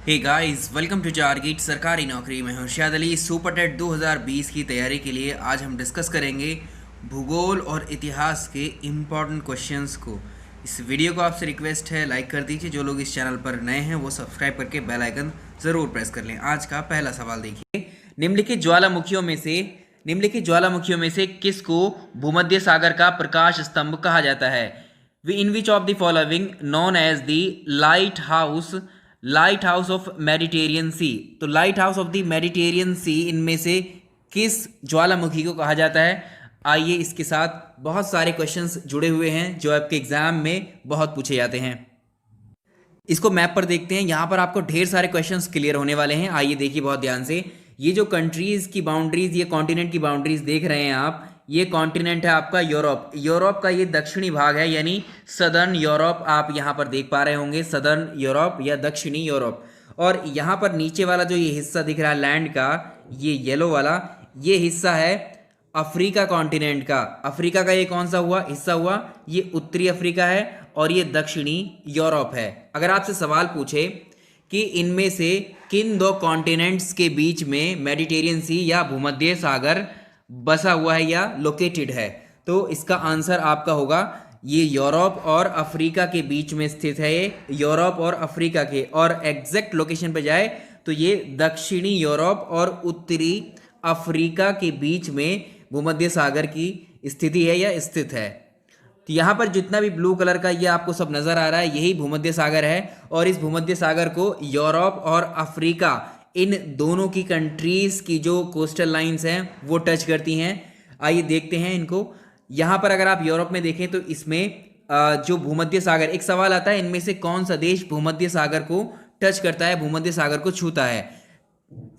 Hey guys, welcome to target सरकारी नौकरी में हर्षद अली। सुपर टेट 2020 की तैयारी के लिए आज हम डिस्कस करेंगे भूगोल और इतिहास के इम्पॉर्टेंट क्वेश्चंस को। इस वीडियो को आपसे रिक्वेस्ट है लाइक कर दीजिए। जो लोग इस चैनल पर नए हैं वो सब्सक्राइब करके बेल आइकन ज़रूर प्रेस कर लें। आज का पहला सवाल देखिए, निम्नलिखित ज्वालामुखियों में से किसको भूमध्य सागर का प्रकाश स्तंभ कहा जाता है? In which of the following known as the lighthouse of Mediterranean sea. तो lighthouse of the Mediterranean sea इनमें से किस ज्वालामुखी को कहा जाता है? आइए, इसके साथ बहुत सारे क्वेश्चंस जुड़े हुए हैं जो आपके एग्जाम में बहुत पूछे जाते हैं। इसको मैप पर देखते हैं। यहाँ पर आपको ढेर सारे क्वेश्चंस क्लियर होने वाले हैं। आइए देखिए बहुत ध्यान से। ये जो कंट्रीज की बाउंड्रीज, ये कॉन्टिनेंट की बाउंड्रीज देख रहे हैं आप, ये कॉन्टिनेंट है आपका यूरोप। यूरोप का ये दक्षिणी भाग है, यानी सदर्न यूरोप आप यहाँ पर देख पा रहे होंगे, सदर्न यूरोप या दक्षिणी यूरोप। और यहाँ पर नीचे वाला जो ये हिस्सा दिख रहा है लैंड का, ये येलो वाला, ये हिस्सा है अफ्रीका कॉन्टिनेंट का। अफ्रीका का ये कौन सा हुआ हिस्सा हुआ? ये उत्तरी अफ्रीका है और ये दक्षिणी यूरोप है। अगर आपसे सवाल पूछे कि इनमें से किन दो कॉन्टिनेंट्स के बीच में मेडिटेरियन सी या भूमध्य सागर बसा हुआ है या लोकेटेड है, तो इसका आंसर आपका होगा ये यूरोप और अफ्रीका के बीच में स्थित है। ये यूरोप और अफ्रीका के, और एग्जैक्ट लोकेशन पे जाए तो ये दक्षिणी यूरोप और उत्तरी अफ्रीका के बीच में भूमध्य सागर की स्थिति है या स्थित है। तो यहाँ पर जितना भी ब्लू कलर का ये आपको सब नज़र आ रहा है, यही भूमध्य सागर है। और इस भूमध्य सागर को यूरोप और अफ्रीका, इन दोनों की कंट्रीज़ की जो कोस्टल लाइंस हैं वो टच करती हैं। आइए देखते हैं इनको। यहाँ पर अगर आप यूरोप में देखें तो इसमें जो भूमध्य सागर, एक सवाल आता है इनमें से कौन सा देश भूमध्य सागर को टच करता है, भूमध्य सागर को छूता है।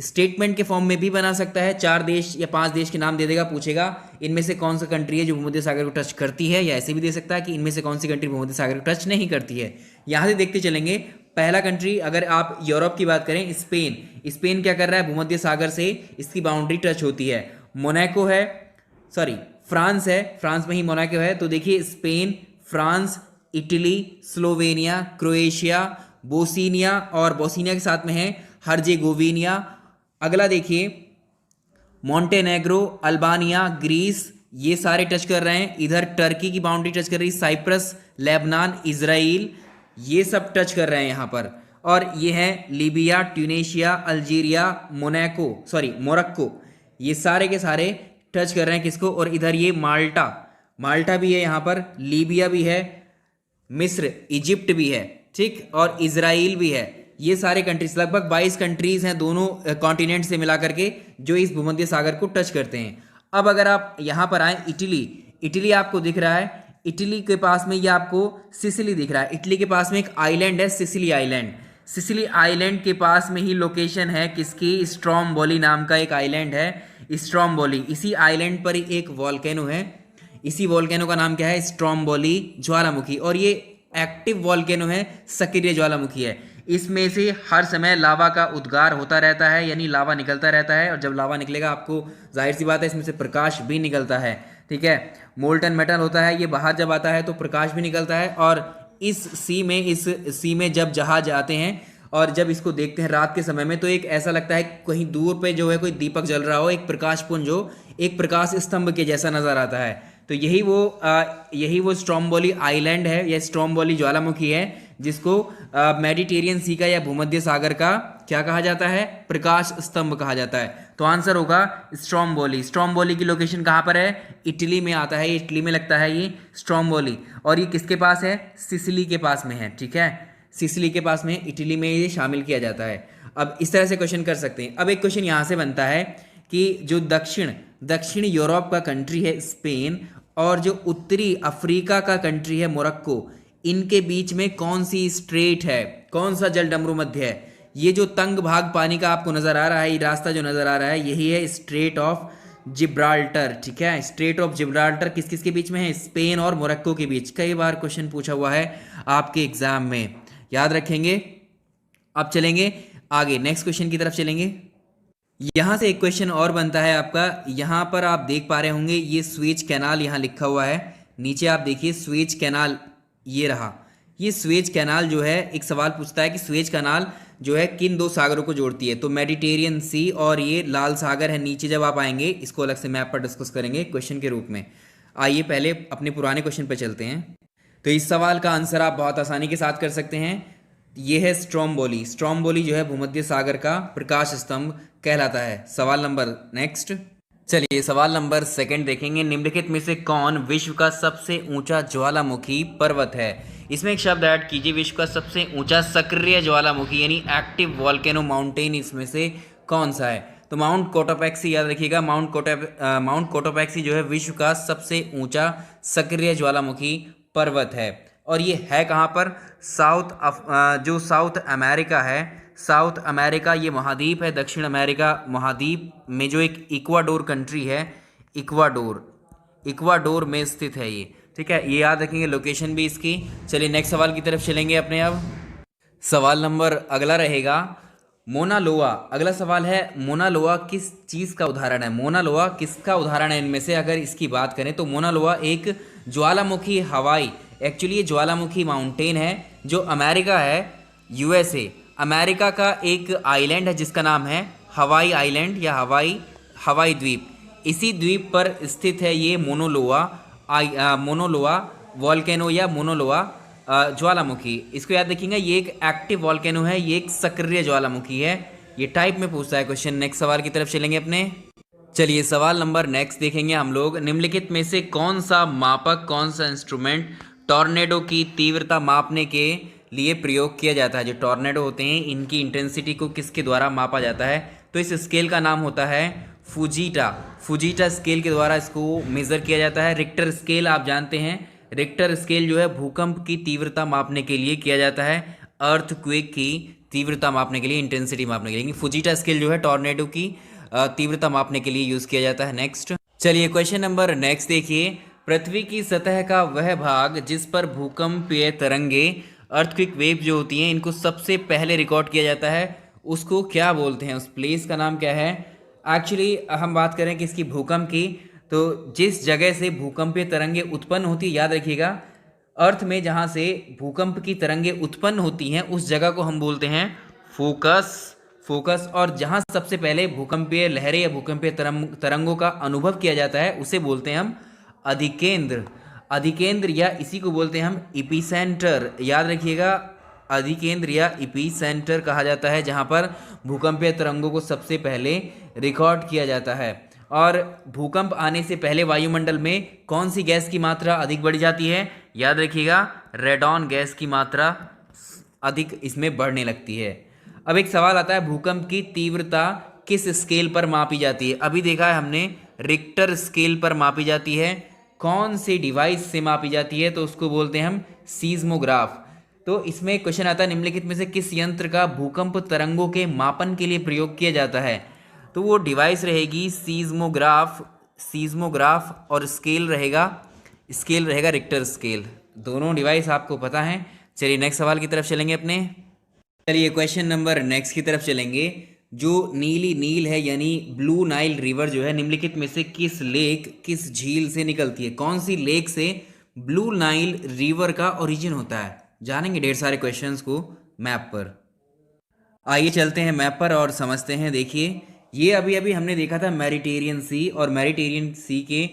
स्टेटमेंट के फॉर्म में भी बना सकता है, 4 देश या 5 देश के नाम दे देगा, पूछेगा इनमें से कौन सा कंट्री है जो भूमध्य सागर को टच करती है, या ऐसे भी दे सकता है कि इनमें से कौन सी कंट्री भूमध्य सागर को टच नहीं करती है। यहाँ से देखते चलेंगे। पहला कंट्री, अगर आप यूरोप की बात करें, स्पेन क्या कर रहा है? भूमध्य सागर से इसकी बाउंड्री टच होती है। मोनाको है, सॉरी फ्रांस है, फ्रांस में ही मोनाको है। तो देखिए Spain, France, Italy, Slovenia, Croatia, Bosnia, और बोस्निया के साथ में है हर्जेगोविनिया। अगला देखिए मोंटेनेग्रो, अल्बानिया, ग्रीस, ये सारे टच कर रहे हैं। इधर टर्की की बाउंड्री टच कर रही है, साइप्रस, लेबनान, इजराइल, ये सब टच कर रहे हैं यहाँ पर। और ये है लीबिया, ट्यूनेशिया, अल्जीरिया, मोरक्को, ये सारे के सारे टच कर रहे हैं किसको? और इधर ये माल्टा भी है, यहाँ पर लीबिया भी है, मिस्र, इजिप्ट भी है, ठीक, और इजराइल भी है। ये सारे कंट्रीज, लगभग 22 कंट्रीज हैं दोनों कॉन्टिनेंट से मिला करके, जो इस भूमध्य सागर को टच करते हैं। अब अगर आप यहाँ पर आए, इटली आपको दिख रहा है। इटली के पास में ये आपको सिसिली दिख रहा है। इटली के पास में एक आइलैंड है, सिसिली आइलैंड। सिसिली आइलैंड के पास में ही लोकेशन है किसकी? स्ट्रोम्बोली नाम का एक आइलैंड है, स्ट्रोम्बोली। इसी आइलैंड पर एक वॉल्केनो है, इसी वॉल्केनो का नाम क्या है? स्ट्रोम्बोली ज्वालामुखी। और ये एक्टिव वॉल्केनो है, सक्रिय ज्वालामुखी है। इसमें से हर समय लावा का उद्गार होता रहता है, यानी लावा निकलता रहता है। और जब लावा निकलेगा, आपको जाहिर सी बात है इसमें से प्रकाश भी निकलता है, ठीक है। मोल्टन मेटल होता है, ये बाहर जब आता है तो प्रकाश भी निकलता है। और इस सी में जब जहाज आते हैं और जब इसको देखते हैं रात के समय में, तो एक ऐसा लगता है कहीं दूर पे जो है कोई दीपक जल रहा हो, एक प्रकाश पुंज हो, एक प्रकाश स्तंभ के जैसा नजर आता है। तो यही वो स्ट्रोम्बोली आइलैंड है, या स्ट्रोम्बोली ज्वालामुखी है, जिसको मेडिटेरियन सी का या भूमध्य सागर का क्या कहा जाता है? प्रकाश स्तंभ कहा जाता है। तो आंसर होगा स्ट्रोम्बोली। स्ट्रोम्बोली की लोकेशन कहाँ पर है? इटली में आता है, इटली में लगता है ये स्ट्रोम्बोली। और ये किसके पास है? सिसिली के पास में है, ठीक है, सिसिली के पास में, इटली में ये शामिल किया जाता है। अब इस तरह से क्वेश्चन कर सकते हैं। अब एक क्वेश्चन यहाँ से बनता है कि जो दक्षिण यूरोप का कंट्री है स्पेन, और जो उत्तरी अफ्रीका का कंट्री है मोरक्को, इनके बीच में कौन सी स्ट्रेट है, कौन सा जल डमरू मध्य है? ये जो तंग भाग पानी का आपको नजर आ रहा है, ये रास्ता जो नजर आ रहा है, यही है स्ट्रेट ऑफ जिब्राल्टर, ठीक है। स्ट्रेट ऑफ जिब्राल्टर किस किस के बीच में है? स्पेन और मोरक्को के बीच। कई बार क्वेश्चन पूछा हुआ है आपके एग्जाम में, याद रखेंगे। अब चलेंगे आगे, नेक्स्ट क्वेश्चन की तरफ चलेंगे। यहाँ से एक क्वेश्चन और बनता है आपका। यहाँ पर आप देख पा रहे होंगे ये स्वेज कैनाल यहाँ लिखा हुआ है, नीचे आप देखिए स्वेज कैनाल ये रहा, ये स्वेज कैनाल जो है, एक सवाल पूछता है कि स्वेज कैनाल जो है किन दो सागरों को जोड़ती है, तो मेडिटेरियन सी और ये लाल सागर है नीचे। जब आप आएंगे इसको अलग से मैप पर डिस्कस करेंगे क्वेश्चन के रूप में। आइए पहले अपने पुराने क्वेश्चन पर चलते हैं। तो इस सवाल का आंसर आप बहुत आसानी के साथ कर सकते हैं। ये है स्ट्रोम्बोली। स्ट्रोम्बोली जो है भूमध्य सागर का प्रकाश स्तंभ कहलाता है। सवाल नंबर नेक्स्ट, चलिए सवाल नंबर सेकंड देखेंगे। निम्नलिखित में से कौन विश्व का सबसे ऊंचा ज्वालामुखी पर्वत है? इसमें एक शब्द ऐड कीजिए, विश्व का सबसे ऊंचा सक्रिय ज्वालामुखी यानी एक्टिव वॉल्केनो माउंटेन इसमें से कौन सा है? तो माउंट कोटोपैक्सी याद रखिएगा। माउंट कोटोपैक्सी जो है विश्व का सबसे ऊंचा सक्रिय ज्वालामुखी पर्वत है। और ये है कहाँ पर? जो साउथ अमेरिका है, साउथ अमेरिका ये महाद्वीप है, दक्षिण अमेरिका महाद्वीप में जो एक इक्वाडोर कंट्री है, इक्वाडोर में स्थित है ये। ठीक है, ये याद रखेंगे लोकेशन भी इसकी। चलिए नेक्स्ट सवाल की तरफ चलेंगे अपने। अब सवाल नंबर अगला रहेगा मोना लोआ। अगला सवाल है मोना लोआ किस चीज़ का उदाहरण है? मोना लोआ किसका उदाहरण है? इनमें से अगर इसकी बात करें तो मोना लोआ एक ज्वालामुखी हवाई, एक्चुअली ये ज्वालामुखी माउंटेन है जो अमेरिका है, यूएसए अमेरिका का एक आइलैंड है जिसका नाम है हवाई आइलैंड या हवाई द्वीप। इसी द्वीप पर स्थित है ये मोनोलोआ वॉल्केनो या मोनोलोआ ज्वालामुखी। इसको याद रखिएगा, ये एक एक्टिव वॉल्केनो है, ये एक सक्रिय ज्वालामुखी है। ये टाइप में पूछता है क्वेश्चन। नेक्स्ट सवाल की तरफ चलेंगे अपने। चलिए सवाल नंबर नेक्स्ट देखेंगे हम लोग। निम्नलिखित में से कौन सा मापक, कौन सा इंस्ट्रूमेंट टॉर्नेडो की तीव्रता मापने के लिए प्रयोग किया जाता है? जो टॉर्नेडो होते हैं इनकी इंटेंसिटी को किसके द्वारा मापा जाता है? तो इस स्केल का नाम होता है फुजीटा स्केल के द्वारा इसको मेज़र किया जाता है। रिक्टर स्केल आप जानते हैं, रिक्टर स्केल जो है भूकंप की तीव्रता मापने के लिए किया जाता है, अर्थक्वेक की तीव्रता मापने के लिए, इंटेंसिटी मापने के लिए। फुजीटा स्केल जो है टॉर्नेडो की तीव्रता मापने के लिए यूज़ किया जाता है। नेक्स्ट, चलिए क्वेश्चन नंबर नेक्स्ट देखिए। पृथ्वी की सतह का वह भाग जिस पर भूकंपीय तरंगे, अर्थक्वेक वेव जो होती हैं, इनको सबसे पहले रिकॉर्ड किया जाता है, उसको क्या बोलते हैं? उस प्लेस का नाम क्या है? एक्चुअली हम बात करें कि इसकी भूकंप की, तो जिस जगह से भूकंपीय तरंगे उत्पन्न होती है, याद रखिएगा अर्थ में जहाँ से भूकंप की तरंगे उत्पन्न होती हैं उस जगह को हम बोलते हैं फोकस। और जहाँ सबसे पहले भूकंपीय लहरें या भूकंपीय तरंगों का अनुभव किया जाता है उसे बोलते हैं हम अधिकेंद्र या इसी को बोलते हैं हम इपीसेंटर। याद रखिएगा, अधिकेंद्र या इपीसेंटर कहा जाता है जहाँ पर भूकंपीय तरंगों को सबसे पहले रिकॉर्ड किया जाता है। और भूकंप आने से पहले वायुमंडल में कौन सी गैस की मात्रा अधिक बढ़ जाती है? याद रखिएगा, रेडॉन गैस की मात्रा अधिक इसमें बढ़ने लगती है। अब एक सवाल आता है, भूकंप की तीव्रता किस स्केल पर मापी जाती है? अभी देखा है हमने रिक्टर स्केल पर मापी जाती है। कौन से डिवाइस से मापी जाती है? तो उसको बोलते हैं हम सीस्मोग्राफ। तो इसमें क्वेश्चन आता है, निम्नलिखित में से किस यंत्र का भूकंप तरंगों के मापन के लिए प्रयोग किया जाता है? तो वो डिवाइस रहेगी सीस्मोग्राफ और स्केल रहेगा रिक्टर स्केल। दोनों डिवाइस आपको पता है। चलिए नेक्स्ट सवाल की तरफ चलेंगे अपने। चलिए क्वेश्चन नंबर नेक्स्ट की तरफ चलेंगे। जो नीली नील है यानी ब्लू नाइल रिवर जो है, निम्नलिखित में से किस झील से निकलती है? कौन सी लेक से ब्लू नाइल रिवर का ओरिजिन होता है? जानेंगे ढेर सारे क्वेश्चंस को मैप पर। आइए चलते हैं मैप पर और समझते हैं। देखिए, ये अभी हमने देखा था मेडिटेरियन सी, और मेडिटेरियन सी के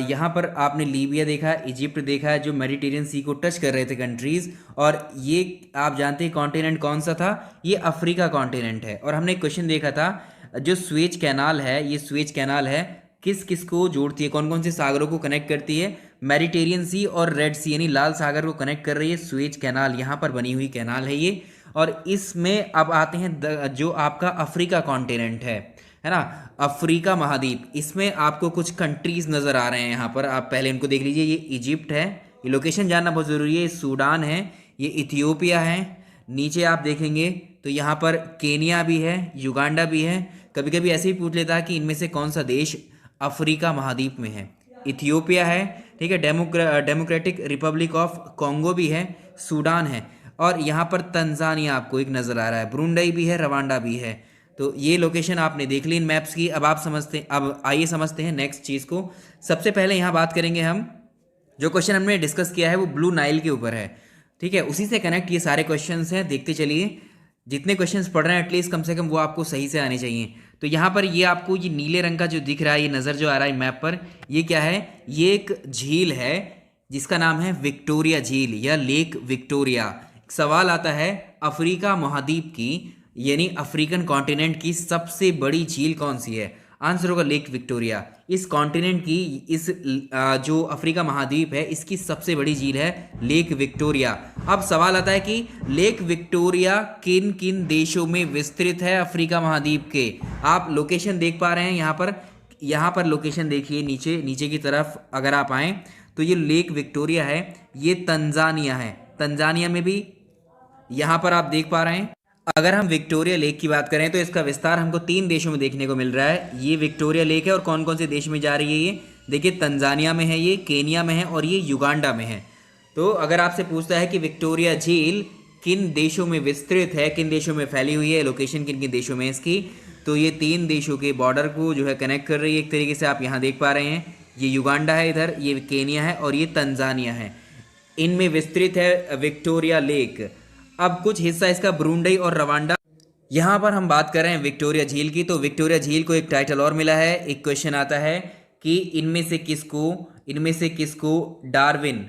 यहाँ पर आपने लीबिया देखा, इजिप्ट देखा है जो मेडिटेरियन सी को टच कर रहे थे कंट्रीज़। और ये आप जानते हैं कॉन्टिनेंट कौन सा था? ये अफ्रीका कॉन्टिनेंट है। और हमने क्वेश्चन देखा था, जो स्वेज कैनाल है, ये स्वेज कैनाल है किस किस को जोड़ती है, कौन कौन से सागरों को कनेक्ट करती है? मेडिटेरियन सी और रेड सी यानी लाल सागर को कनेक्ट कर रही है स्वेज कैनाल। यहाँ पर बनी हुई कैनाल है ये। और इसमें अब आते हैं जो आपका अफ्रीका कॉन्टिनेंट है ना, अफ्रीका महाद्वीप। इसमें आपको कुछ कंट्रीज नज़र आ रहे हैं यहाँ पर, आप पहले इनको देख लीजिए। ये इजिप्ट है, ये लोकेशन जानना बहुत ज़रूरी है। ये सूडान है, ये इथियोपिया है। नीचे आप देखेंगे तो यहाँ पर केनिया भी है, युगांडा भी है। कभी कभी ऐसे भी पूछ लेता है कि इनमें से कौन सा देश अफ्रीका महाद्वीप में है? इथियोपिया है, ठीक है, डेमोक्रेटिक रिपब्लिक ऑफ कॉन्गो भी है, सूडान है, और यहाँ पर तंजानिया आपको एक नज़र आ रहा है, ब्रुंडई भी है, रवांडा भी है। तो ये लोकेशन आपने देख ली इन मैप्स की। अब आइए समझते हैं नेक्स्ट चीज़ को। सबसे पहले यहाँ बात करेंगे हम, जो क्वेश्चन हमने डिस्कस किया है वो ब्लू नाइल के ऊपर है, ठीक है, उसी से कनेक्ट ये सारे क्वेश्चंस हैं, देखते चलिए। जितने क्वेश्चंस पढ़ रहे हैं एटलीस्ट कम से कम वो आपको सही से आने चाहिए। तो यहाँ पर ये आपको ये नीले रंग का जो दिख रहा है, ये नज़र जो आ रहा है मैप पर, ये क्या है? ये एक झील है जिसका नाम है विक्टोरिया झील या लेक विक्टोरिया। सवाल आता है, अफ्रीका महाद्वीप की यानी अफ्रीकन कॉन्टिनेंट की सबसे बड़ी झील कौन सी है? आंसर होगा लेक विक्टोरिया। इस कॉन्टिनेंट की, इस जो अफ्रीका महाद्वीप है, इसकी सबसे बड़ी झील है लेक विक्टोरिया। अब सवाल आता है कि लेक विक्टोरिया किन किन देशों में विस्तृत है अफ्रीका महाद्वीप के? आप लोकेशन देख पा रहे हैं यहाँ पर लोकेशन देखिए, नीचे नीचे की तरफ अगर आप आएँ तो ये लेक विक्टोरिया है, ये तंजानिया है। तंजानिया में भी यहाँ पर आप देख पा रहे हैं। अगर हम विक्टोरिया लेक की बात करें तो इसका विस्तार हमको 3 देशों में देखने को मिल रहा है। ये विक्टोरिया लेक है और कौन कौन से देश में जा रही है ये देखिए, तंजानिया में है, ये केनिया में है और ये युगांडा में है। तो अगर आपसे पूछता है कि विक्टोरिया झील किन देशों में विस्तृत है, किन देशों में फैली हुई है, लोकेशन किन किन देशों में इसकी, तो ये 3 देशों के बॉर्डर को जो है कनेक्ट कर रही है। एक तरीके से आप यहाँ देख पा रहे हैं, ये युगांडा है इधर, ये केनिया है और ये तंजानिया है। इनमें विस्तृत है विक्टोरिया लेक। अब कुछ हिस्सा इसका ब्रूंडई और रवांडा। यहाँ पर हम बात कर रहे हैं विक्टोरिया झील की, तो विक्टोरिया झील को एक टाइटल और मिला है। एक क्वेश्चन आता है कि इनमें से किसको डार्विन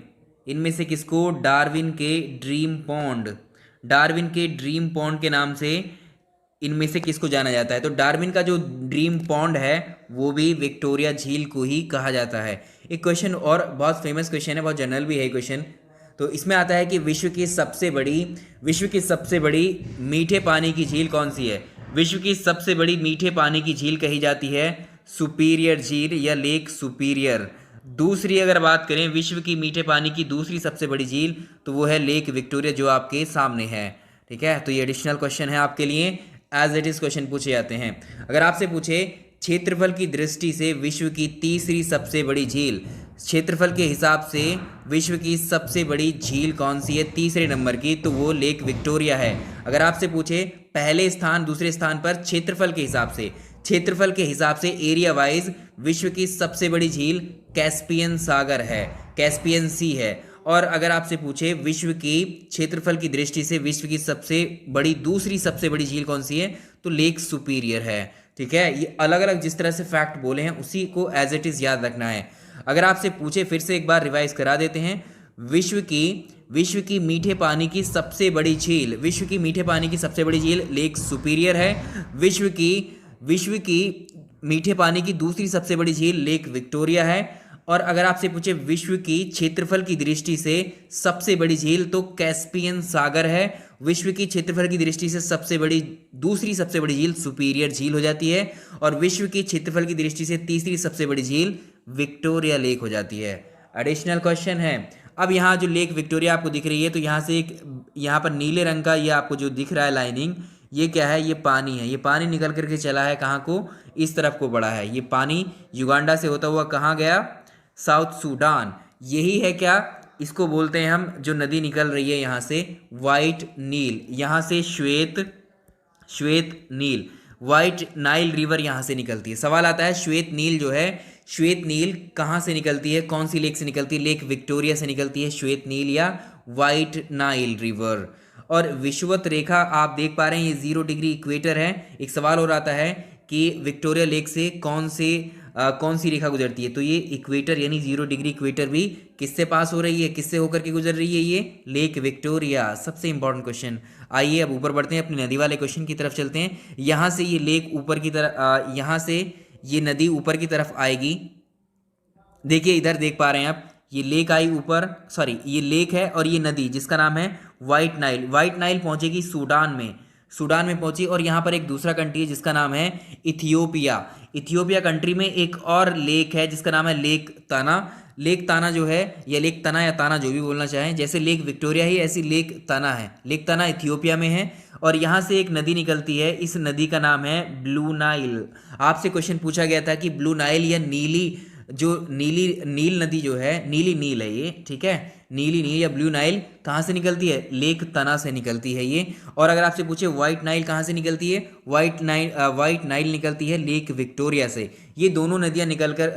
के ड्रीम पॉन्ड के नाम से इनमें से किसको जाना जाता है? तो डार्विन का जो ड्रीम पॉन्ड है वो भी विक्टोरिया झील को ही कहा जाता है। एक क्वेश्चन और बहुत फेमस क्वेश्चन है, बहुत जनरल भी है क्वेश्चन। तो इसमें आता है कि विश्व की सबसे बड़ी मीठे पानी की झील कौन सी है? विश्व की सबसे बड़ी मीठे पानी की झील कही जाती है सुपीरियर झील या लेक सुपीरियर। दूसरी अगर बात करें विश्व की मीठे पानी की दूसरी सबसे बड़ी झील, तो वो है लेक विक्टोरिया जो आपके सामने है। ठीक है, तो ये एडिशनल क्वेश्चन है आपके लिए, एज इट इज क्वेश्चन पूछे जाते हैं। अगर आपसे पूछे क्षेत्रफल की दृष्टि से विश्व की तीसरी सबसे बड़ी झील, क्षेत्रफल के हिसाब से विश्व की सबसे बड़ी झील कौन सी है तीसरे नंबर की, तो वो लेक विक्टोरिया है। अगर आपसे पूछे पहले स्थान दूसरे स्थान पर क्षेत्रफल के हिसाब से एरिया वाइज विश्व की सबसे बड़ी झील कैस्पियन सागर है, कैस्पियन सी है। और अगर आपसे पूछे विश्व की क्षेत्रफल की दृष्टि से विश्व की दूसरी सबसे बड़ी झील कौन सी है, तो लेक सुपीरियर है। ठीक है, ये अलग अलग जिस तरह से फैक्ट बोले हैं उसी को एज इट इज याद रखना है। अगर आपसे पूछे, फिर से एक बार रिवाइज करा देते हैं, विश्व की मीठे पानी की सबसे बड़ी झील लेक सुपीरियर है। विश्व की मीठे पानी की दूसरी सबसे बड़ी झील लेक विक्टोरिया है। और अगर आपसे पूछे विश्व की क्षेत्रफल की दृष्टि से सबसे बड़ी झील, तो कैस्पियन सागर है। विश्व की क्षेत्रफल की दृष्टि से दूसरी सबसे बड़ी झील सुपीरियर झील हो जाती है। और विश्व की क्षेत्रफल की दृष्टि से तीसरी सबसे बड़ी झील विक्टोरिया लेक हो जाती है। एडिशनल क्वेश्चन है, अब यहाँ जो लेक विक्टोरिया आपको दिख रही है, तो यहाँ पर नीले रंग का ये आपको जो दिख रहा है लाइनिंग, ये क्या है? ये पानी है। ये पानी निकल करके चला है कहाँ को? इस तरफ को बढ़ा है। ये पानी युगांडा से होता हुआ कहाँ गया? South Sudan. यही है क्या? इसको बोलते हैं हम, जो नदी निकल रही है यहाँ से, वाइट नील। यहाँ से श्वेत नील, वाइट नाइल रिवर यहाँ से निकलती है। सवाल आता है श्वेत नील कहाँ से निकलती है? कौन सी लेक से निकलती है? लेक विक्टोरिया से निकलती है श्वेत नील या वाइट नाइल रिवर। और विषुवत रेखा आप देख पा रहे हैं, ये 0 डिग्री इक्वेटर है। एक सवाल और आता है कि विक्टोरिया लेक से कौन सी रेखा गुजरती है? तो ये इक्वेटर यानी 0 डिग्री इक्वेटर भी किससे पास हो रही है, किससे होकर के गुजर रही है? ये लेक विक्टोरिया। सबसे इंपॉर्टेंट क्वेश्चन। आइए अब ऊपर बढ़ते हैं, अपनी नदी वाले क्वेश्चन की तरफ चलते हैं। यहाँ से ये लेक ऊपर की तरफ, यहाँ से ये नदी ऊपर की तरफ आएगी। देखिए इधर देख पा रहे हैं आप, ये लेक आई ऊपर, ये लेक है और ये नदी जिसका नाम है वाइट नाइल पहुंचेगी सूडान में पहुंची। और यहाँ पर एक दूसरा कंट्री है जिसका नाम है इथियोपिया कंट्री में एक और लेक है जिसका नाम है लेक ताना जो है, या लेक तना या ताना जो भी बोलना चाहें, जैसे लेक विक्टोरिया ही ऐसी लेक तना है। लेक तना इथियोपिया में है। और यहाँ से एक नदी निकलती है, इस नदी का नाम है ब्लू नाइल। आपसे क्वेश्चन पूछा गया था कि ब्लू नाइल या नील नदी जो है, नीली नील है ये, ठीक है, नीली नील या ब्लू नाइल कहाँ से निकलती है? लेक तना से निकलती है ये। और अगर आपसे पूछे व्हाइट नाइल कहाँ से निकलती है? व्हाइट नाइल निकलती है लेक विक्टोरिया से। ये दोनों नदियाँ निकल कर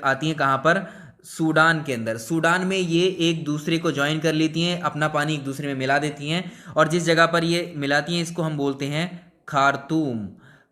आती हैं कहाँ पर? सूडान के अंदर। सूडान में ये एक दूसरे को ज्वाइन कर लेती हैं, अपना पानी एक दूसरे में मिला देती हैं, और जिस जगह पर ये मिलाती हैं इसको हम बोलते हैं खार्तूम।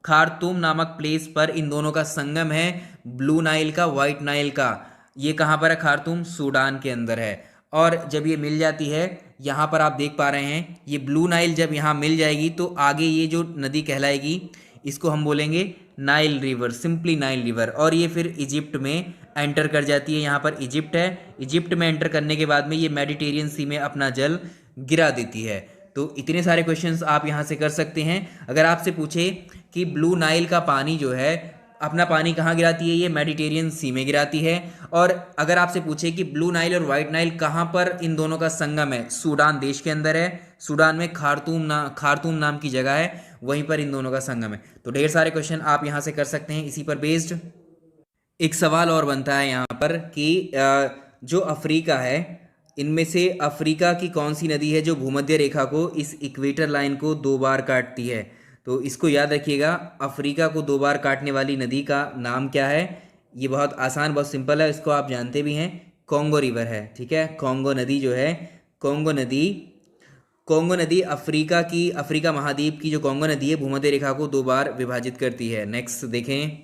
खार्तूम नामक प्लेस पर इन दोनों का संगम है, ब्लू नाइल का, वाइट नाइल का। ये कहाँ पर है? खार्तूम, सूडान के अंदर है। और जब ये मिल जाती है, यहाँ पर आप देख पा रहे हैं, ये ब्लू नाइल जब यहाँ मिल जाएगी तो आगे ये जो नदी कहलाएगी इसको हम बोलेंगे Nile river, simply Nile river. और ये फिर इजिप्ट में एंटर कर जाती है। यहाँ पर इजिप्ट है, इजिप्ट में एंटर करने के बाद में ये मेडिटेरियन सी में अपना जल गिरा देती है। तो इतने सारे क्वेश्चंस आप यहाँ से कर सकते हैं। अगर आपसे पूछे कि ब्लू नाइल का पानी जो है अपना पानी कहाँ गिराती है, ये मेडिटेरियन सी में गिराती है। और अगर आपसे पूछे कि ब्लू नाइल और वाइट नाइल कहाँ पर इन दोनों का संगम है, सूडान देश के अंदर है, सूडान में खार्तूम नाम की जगह है, वहीं पर इन दोनों का संगम है। तो ढेर सारे क्वेश्चन आप यहाँ से कर सकते हैं इसी पर बेस्ड। एक सवाल और बनता है यहाँ पर कि जो अफ्रीका है, इनमें से अफ्रीका की कौन सी नदी है जो भूमध्य रेखा को, इस इक्वेटर लाइन को 2 बार काटती है? तो इसको याद रखिएगा, अफ्रीका को 2 बार काटने वाली नदी का नाम क्या है? ये बहुत आसान, बहुत सिंपल है, इसको आप जानते भी हैं, कॉन्गो रिवर है। ठीक है, कॉन्गो नदी जो है, कॉन्गो नदी अफ्रीका महाद्वीप की जो कॉन्गो नदी है भूमध्य रेखा को 2 बार विभाजित करती है। नेक्स्ट देखें,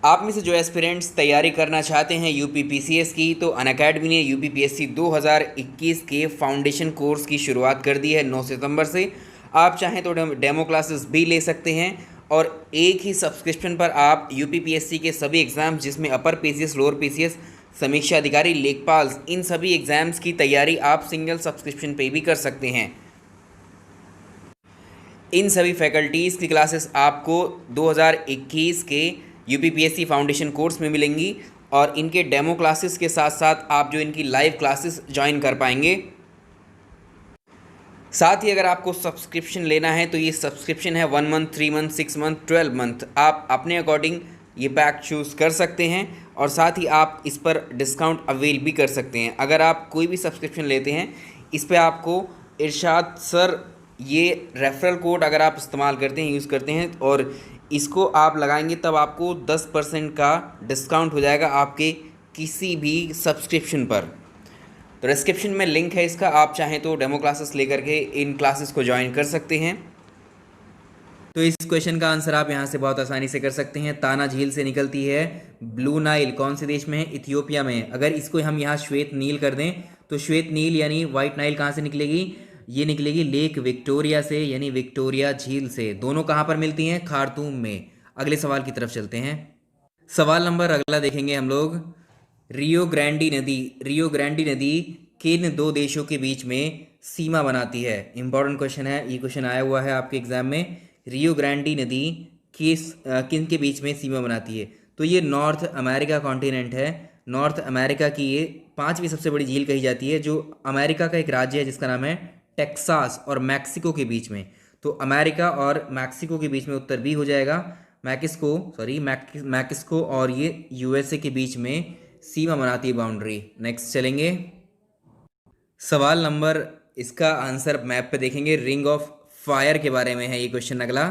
आप में से जो एस्पिरेंट्स तैयारी करना चाहते हैं यूपीपीसीएस की, तो अनअकैडमी ने यूपीपीएससी 2021 के फाउंडेशन कोर्स की शुरुआत कर दी है 9 सितंबर से। आप चाहें तो डेमो क्लासेस भी ले सकते हैं, और एक ही सब्सक्रिप्शन पर आप यूपीपीएससी के सभी एग्ज़ाम्स, जिसमें अपर पीसीएस, लोअर पीसीएस, समीक्षा अधिकारी, लेखपाल, इन सभी एग्ज़ाम्स की तैयारी आप सिंगल सब्सक्रिप्शन पे भी कर सकते हैं। इन सभी फैकल्टीज़ की क्लासेस आपको 2021 के यूपीपीएससी फाउंडेशन कोर्स में मिलेंगी, और इनके डेमो क्लासेस के साथ साथ आप जो इनकी लाइव क्लासेस ज्वाइन कर पाएंगे। साथ ही अगर आपको सब्सक्रिप्शन लेना है तो ये सब्सक्रिप्शन है 1 मंथ, 3 मंथ, 6 मंथ, 12 मंथ। आप अपने अकॉर्डिंग ये पैक चूज़ कर सकते हैं, और साथ ही आप इस पर डिस्काउंट अवेल भी कर सकते हैं। अगर आप कोई भी सब्सक्रिप्शन लेते हैं, इस पर आपको इरशाद सर ये रेफरल कोड अगर आप इस्तेमाल करते हैं, यूज़ करते हैं, और इसको आप लगाएंगे, तब आपको 10% का डिस्काउंट हो जाएगा आपके किसी भी सब्सक्रिप्शन पर। तो डिस्क्रिप्शन में लिंक है इसका, आप चाहें तो डेमो क्लासेस लेकर के इन क्लासेस को ज्वाइन कर सकते हैं। तो इस क्वेश्चन का आंसर आप यहाँ से बहुत आसानी से कर सकते हैं। ताना झील से निकलती है ब्लू नाइल, कौन से देश में है? इथियोपिया में। अगर इसको हम यहाँ श्वेत नील कर दें तो श्वेत नील यानी वाइट नाइल कहाँ से निकलेगी? ये निकलेगी लेक विक्टोरिया से, यानी विक्टोरिया झील से। दोनों कहाँ पर मिलती हैं? खार्तूम में। अगले सवाल की तरफ चलते हैं। सवाल नंबर अगला देखेंगे हम लोग। रियो ग्रांडी नदी किन 2 देशों के बीच में सीमा बनाती है? इंपॉर्टेंट क्वेश्चन है, ये क्वेश्चन आया हुआ है आपके एग्जाम में। रियो ग्रांडी नदी किन के बीच में सीमा बनाती है? तो ये नॉर्थ अमेरिका कॉन्टिनेंट है, नॉर्थ अमेरिका की ये 5वीं सबसे बड़ी झील कही जाती है, जो अमेरिका का एक राज्य है जिसका नाम है टेक्सास, और मैक्सिको के बीच में। तो अमेरिका और मैक्सिको के बीच में उत्तर बी हो जाएगा। मैक्सिको और ये यूएसए के बीच में सीमा बनाती है, बाउंड्री। नेक्स्ट चलेंगे। सवाल नंबर, इसका आंसर मैप पे देखेंगे, रिंग ऑफ फायर के बारे में है ये क्वेश्चन अगला।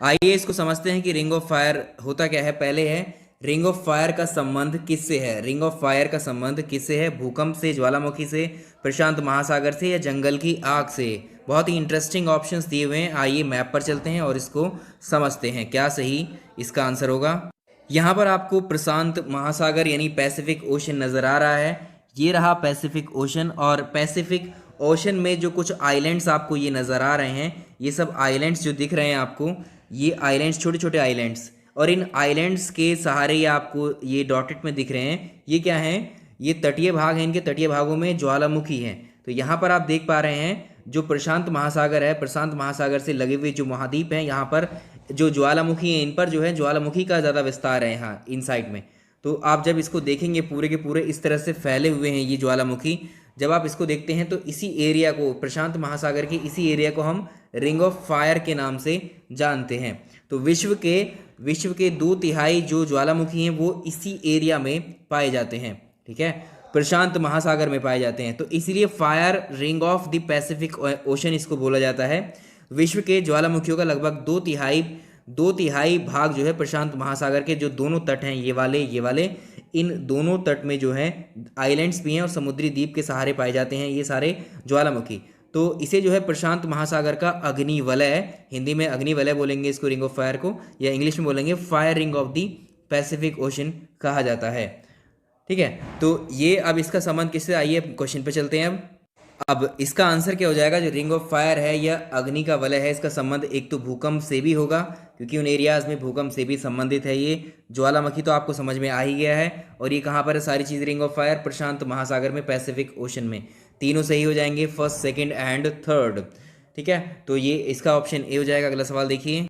आइए इसको समझते हैं कि रिंग ऑफ फायर होता क्या है। पहले है रिंग ऑफ फायर का संबंध किससे है? रिंग ऑफ फायर का संबंध किससे है? भूकंप से, ज्वालामुखी से, प्रशांत महासागर से, या जंगल की आग से? बहुत ही इंटरेस्टिंग ऑप्शंस दिए हुए हैं। आइए मैप पर चलते हैं और इसको समझते हैं क्या सही इसका आंसर होगा। यहाँ पर आपको प्रशांत महासागर यानी पैसिफिक ओशन नज़र आ रहा है। ये रहा पैसिफिक ओशन, और पैसिफिक ओशन में जो कुछ आइलैंड्स आपको ये नज़र आ रहे हैं, ये सब आइलैंड्स जो दिख रहे हैं आपको, ये आइलैंड्स छोटे छोटे आइलैंड्स, और इन आइलैंड्स के सहारे ये आपको ये डॉटेड में दिख रहे हैं, ये क्या हैं? ये तटीय भाग हैं। इनके तटीय भागों में ज्वालामुखी हैं। तो यहाँ पर आप देख पा रहे हैं जो प्रशांत महासागर है, प्रशांत महासागर से लगे हुए जो महाद्वीप हैं, यहाँ पर जो ज्वालामुखी हैं, इन पर जो है ज्वालामुखी का ज़्यादा विस्तार है यहाँ इन साइड में। तो आप जब इसको देखेंगे पूरे के पूरे इस तरह से फैले हुए हैं ये ज्वालामुखी। जब आप इसको देखते हैं तो इसी एरिया को, प्रशांत महासागर के इसी एरिया को हम रिंग ऑफ फायर के नाम से जानते हैं। तो विश्व के 2/3 जो ज्वालामुखी हैं वो इसी एरिया में पाए जाते हैं। ठीक है, प्रशांत महासागर में पाए जाते हैं। तो इसीलिए fire ring of the Pacific ocean इसको बोला जाता है। विश्व के ज्वालामुखियों का लगभग 2/3 2/3 भाग जो है प्रशांत महासागर के जो दोनों तट हैं, ये वाले इन दोनों तट में जो है आइलैंड्स भी हैं और समुद्री द्वीप के सहारे पाए जाते हैं ये सारे ज्वालामुखी। तो इसे जो है प्रशांत महासागर का अग्निवलय, हिंदी में अग्निवलय बोलेंगे इसको, रिंग ऑफ फायर को, या इंग्लिश में बोलेंगे fire ring of the Pacific ocean कहा जाता है। ठीक है, तो ये अब इसका संबंध किससे, आइए क्वेश्चन पे चलते हैं। अब इसका आंसर क्या हो जाएगा, जो रिंग ऑफ फायर है या अग्नि का वलय है, इसका संबंध एक तो भूकंप से भी होगा, क्योंकि उन एरियाज में भूकंप से भी संबंधित है ये। ज्वालामुखी तो आपको समझ में आ ही गया है, और ये कहाँ पर है सारी चीज़, रिंग ऑफ फायर प्रशांत महासागर में, पैसिफिक ओशन में। तीनों सही हो जाएंगे, फर्स्ट, सेकेंड एंड थर्ड। ठीक है, तो ये इसका ऑप्शन ए हो जाएगा। अगला सवाल देखिए,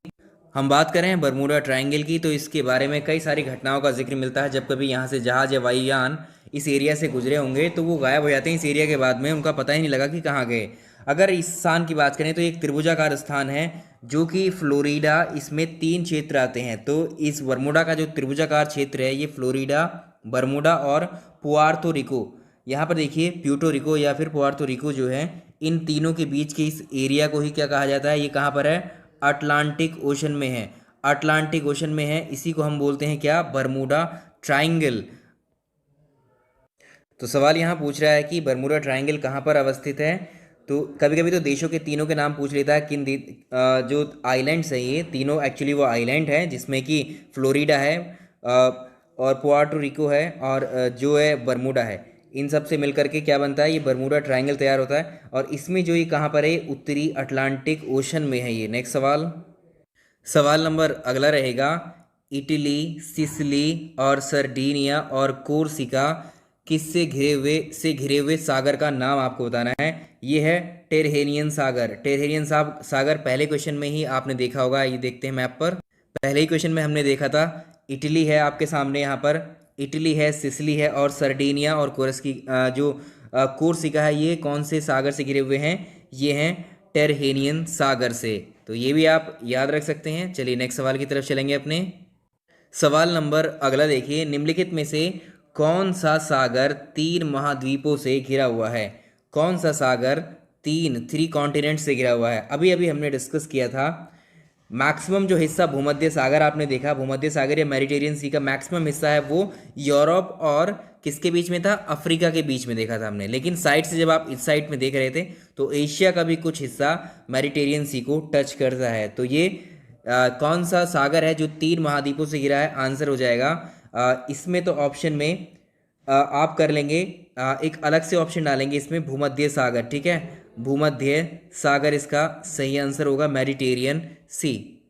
हम बात करें बरमूडा ट्रायंगल की, तो इसके बारे में कई सारी घटनाओं का जिक्र मिलता है। जब कभी यहाँ से जहाज या वायुयान इस एरिया से गुजरे होंगे तो वो गायब हो जाते हैं इस एरिया के बाद में, उनका पता ही नहीं लगा कि कहाँ गए। अगर इस स्थान की बात करें तो एक त्रिभुजाकार स्थान है जो कि फ्लोरिडा, इसमें 3 क्षेत्र आते हैं। तो इस बरमूडा का जो त्रिभुजाकार क्षेत्र है ये फ्लोरिडा, बरमूडा और पुआर्तो रिको, यहाँ पर देखिए प्यूर्टो रिको या फिर पुआर्तो रिको जो है, इन तीनों के बीच के इस एरिया को ही क्या कहा जाता है, ये कहाँ पर है, अटलांटिक ओशन में है। अटलांटिक ओशन में है, इसी को हम बोलते हैं क्या, बरमूडा ट्रायंगल। तो सवाल यहाँ पूछ रहा है कि बरमूडा ट्रायंगल कहाँ पर अवस्थित है। तो कभी कभी तो देशों के तीनों के नाम पूछ लेता है, जो आइलैंड्स हैं ये तीनों एक्चुअली वो आइलैंड है, जिसमें कि फ्लोरिडा है और पुआर्टो रिको है और जो है बरमूडा है। इन सब से मिलकर के क्या बनता है, ये बरमूडा ट्रायंगल तैयार होता है। और इसमें जो ये कहाँ पर है, उत्तरी अटलांटिक ओशन में है ये। नेक्स्ट सवाल नंबर अगला रहेगा, इटली, सिसिली और सर्डिनिया और कोर्सिका किससे घिरे हुए सागर का नाम आपको बताना है। ये है टेरहेनियन सागर। टेरहेनियन सागर पहले क्वेश्चन में ही आपने देखा होगा, ये देखते हैं मैप पर। पहले ही क्वेश्चन में हमने देखा था, इटली है आपके सामने, यहाँ पर इटली है, सिसिली है और सर्डिनिया और कोर्सिका है, ये कौन से सागर से घिरे हुए हैं, ये हैं टेरहेनियन सागर से। तो ये भी आप याद रख सकते हैं। चलिए नेक्स्ट सवाल की तरफ चलेंगे अपने। सवाल नंबर अगला देखिए, निम्नलिखित में से कौन सा सागर 3 महाद्वीपों से घिरा हुआ है। कौन सा सागर 3 कॉन्टिनेंट से घिरा हुआ है। अभी अभी हमने डिस्कस किया था, मैक्सिमम जो हिस्सा भूमध्य सागर आपने देखा, भूमध्य सागर या मेडिटेरियन सी का मैक्सिमम हिस्सा है वो यूरोप और किसके बीच में था, अफ्रीका के बीच में देखा था हमने। लेकिन साइड से जब आप इस साइड में देख रहे थे तो एशिया का भी कुछ हिस्सा मेडिटेरियन सी को टच करता है। तो ये कौन सा सागर है जो 3 महाद्वीपों से घिरा है, आंसर हो जाएगा इसमें तो ऑप्शन में आप कर लेंगे एक अलग से ऑप्शन डालेंगे इसमें, भूमध्य सागर। ठीक है, भूमध्य सागर इसका सही आंसर होगा, मेडिटेरियन सी।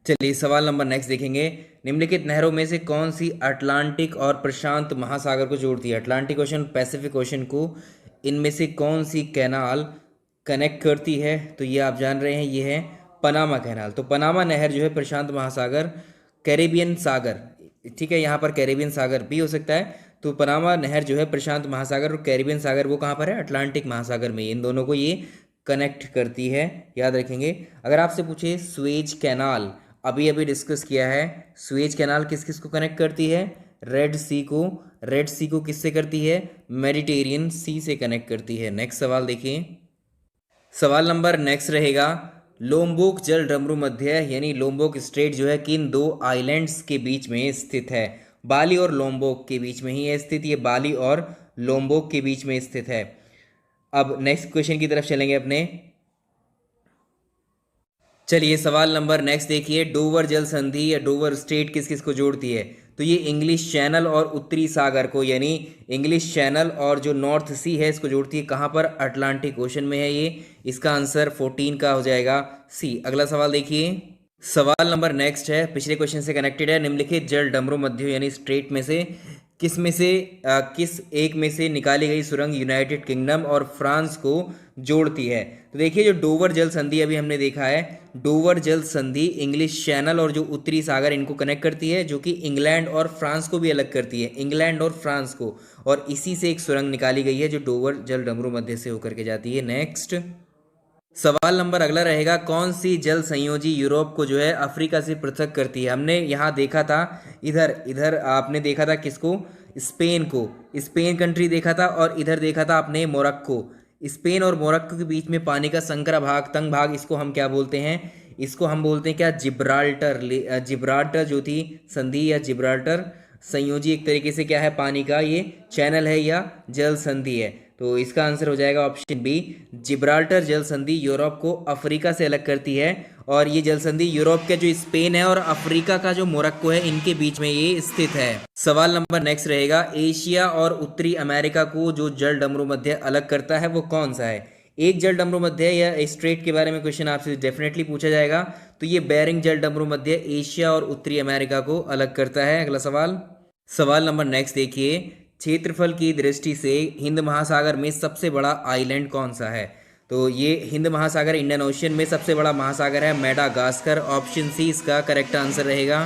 चलिए सवाल नंबर नेक्स्ट देखेंगे, निम्नलिखित नहरों में से कौन सी अटलांटिक और प्रशांत महासागर को जोड़ती है। अटलांटिक ओशन, पैसिफिक ओशन को, इनमें से कौन सी कैनाल कनेक्ट करती है। तो ये आप जान रहे हैं, ये है पनामा कैनाल। तो पनामा नहर जो है प्रशांत महासागर, कैरेबियन सागर, ठीक है, यहाँ पर कैरेबियन सागर भी हो सकता है। तो पनामा नहर जो है प्रशांत महासागर और कैरेबियन सागर वो कहाँ पर है, अटलांटिक महासागर में। इन दोनों को ये कनेक्ट करती है, याद रखेंगे। अगर आपसे पूछे स्वेज कैनाल, अभी अभी डिस्कस किया है, स्वेज कैनाल किस किस को कनेक्ट करती है, रेड सी को। रेड सी को किससे करती है, मेडिटेरियन सी से कनेक्ट करती है। नेक्स्ट सवाल देखिए, सवाल नंबर नेक्स्ट रहेगा, लोम्बोक जल डमरू मध्य यानी लोम्बोक स्ट्रेट जो है किन 2 आइलैंड्स के बीच में स्थित है। बाली और लोम्बोक के बीच में ही है स्थित, ये बाली और लोम्बोक के बीच में स्थित है। अब नेक्स्ट क्वेश्चन की तरफ चलेंगे अपने। चलिए सवाल नंबर नेक्स्ट देखिए, डोवर जल संधि या डोवर स्ट्रेट किस किस को जोड़ती है। तो ये इंग्लिश चैनल और उत्तरी सागर को, यानी इंग्लिश चैनल और जो नॉर्थ सी है इसको जोड़ती है। कहाँ पर, अटलांटिक ओशन में है ये। इसका आंसर 14 का हो जाएगा सी। अगला सवाल देखिए, सवाल नंबर नेक्स्ट है, पिछले क्वेश्चन से कनेक्टेड है। निम्नलिखित जल डमरू मध्य यानी स्ट्रेट में से किस एक में से निकाली गई सुरंग यूनाइटेड किंगडम और फ्रांस को जोड़ती है। तो देखिए, जो डोवर जल संधि अभी हमने देखा है, डोवर जल संधि इंग्लिश चैनल और जो उत्तरी सागर इनको कनेक्ट करती है, जो कि इंग्लैंड और फ्रांस को भी अलग करती है, इंग्लैंड और फ्रांस को। और इसी से एक सुरंग निकाली गई है जो डोवर जल डमरू मध्य से होकर के जाती है। नेक्स्ट सवाल नंबर अगला रहेगा, कौन सी जल संयोजी यूरोप को जो है अफ्रीका से पृथक करती है। हमने यहाँ देखा था, इधर आपने देखा था किसको, स्पेन को, स्पेन कंट्री देखा था, और इधर देखा था आपने मोरक्को। स्पेन और मोरक्को के बीच में पानी का संकरा भाग, तंग भाग, इसको हम क्या बोलते हैं, इसको हम बोलते हैं क्या, जिब्राल्टर जो थी संधि या जिब्राल्टर संयोजी एक तरीके से क्या है, पानी का ये चैनल है या जल संधि है। तो इसका आंसर हो जाएगा ऑप्शन बी, जिब्राल्टर जल संधि यूरोप को अफ्रीका से अलग करती है। और ये जल संधि यूरोप के जो स्पेन है और अफ्रीका का जो मोरक्को है, इनके बीच में ये स्थित है। सवाल नंबर नेक्स्ट रहेगा, एशिया और उत्तरी अमेरिका को जो जल डमरू मध्य अलग करता है वो कौन सा है। एक जल डमरू मध्य या स्ट्रेट के बारे में क्वेश्चन आपसे डेफिनेटली पूछा जाएगा, तो ये बेरिंग जल डमरू मध्य एशिया और उत्तरी अमेरिका को अलग करता है। अगला सवाल, सवाल नंबर नेक्स्ट देखिए, क्षेत्रफल की दृष्टि से हिंद महासागर में सबसे बड़ा आइलैंड कौन सा है। तो ये हिंद महासागर इंडियन ओशियन में सबसे बड़ा महासागर है मेडागास्कर। ऑप्शन सी इसका करेक्ट आंसर रहेगा।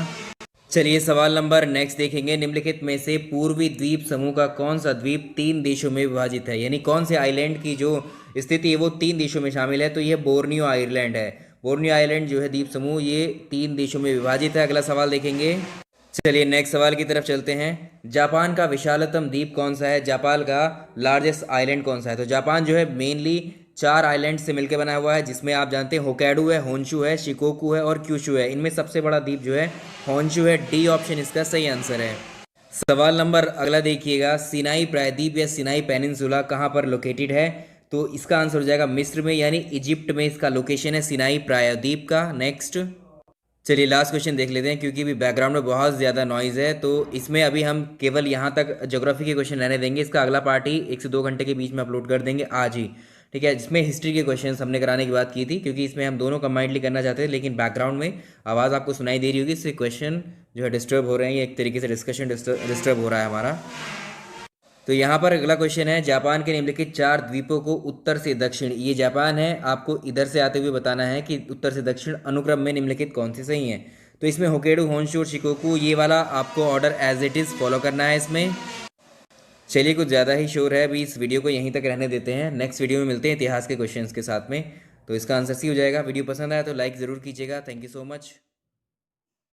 चलिए सवाल नंबर नेक्स्ट देखेंगे, निम्नलिखित में से पूर्वी द्वीप समूह का कौन सा द्वीप 3 देशों में विभाजित है, यानी कौन से आइलैंड की जो स्थिति है वो 3 देशों में शामिल है। तो ये बोर्नियो आइलैंड है। बोर्नियो आइलैंड जो है द्वीप समूह, ये 3 देशों में विभाजित है। अगला सवाल देखेंगे। चलिए नेक्स्ट सवाल की तरफ चलते हैं, जापान का विशालतम द्वीप कौन सा है, जापान का लार्जेस्ट आइलैंड कौन सा है। तो जापान जो है मेनली 4 आइलैंड से मिलकर बना हुआ है, जिसमें आप जानते हैं होक्काइडो है, होन्शु है, शिकोकू है और क्यूशू है। इनमें सबसे बड़ा द्वीप जो है होन्शु है। डी ऑप्शन इसका सही आंसर है। सवाल नंबर अगला देखिएगा, सिनाई प्रायद्वीप या सिनाई पेनिनसुला कहाँ पर लोकेटेड है। तो इसका आंसर हो जाएगा मिस्र में, यानी इजिप्ट में इसका लोकेशन है सिनाई प्रायद्वीप का। नेक्स्ट चलिए लास्ट क्वेश्चन देख लेते हैं, क्योंकि अभी बैकग्राउंड में बहुत ज़्यादा नॉइज़ है, तो इसमें अभी हम केवल यहाँ तक ज्योग्राफी के क्वेश्चन रहने देंगे। इसका अगला पार्ट ही 1 से 2 घंटे के बीच में अपलोड कर देंगे आज ही, ठीक है। जिसमें हिस्ट्री के क्वेश्चन हमने कराने की बात की थी, क्योंकि इसमें हम दोनों कंबाइंडली करना चाहते हैं, लेकिन बैकग्राउंड में आवाज़ आपको सुनाई दे रही होगी, इससे क्वेश्चन जो है डिस्टर्ब हो रहे हैं, एक तरीके से डिस्कशन डिस्टर्ब हो रहा है हमारा। तो यहाँ पर अगला क्वेश्चन है, जापान के निम्नलिखित 4 द्वीपों को उत्तर से दक्षिण, ये जापान है, आपको इधर से आते हुए बताना है कि उत्तर से दक्षिण अनुक्रम में निम्नलिखित कौन सी सही है। तो इसमें होक्काइडो, होन्शु और शिकोकू, ये वाला आपको order as it is follow करना है इसमें। चलिए कुछ ज़्यादा ही शोर है, अभी इस वीडियो को यहीं तक रहने देते हैं। नेक्स्ट वीडियो में मिलते हैं इतिहास के क्वेश्चंस के साथ में। तो इसका आंसर सी हो जाएगा। वीडियो पसंद आया तो लाइक ज़रूर कीजिएगा। Thank you so much.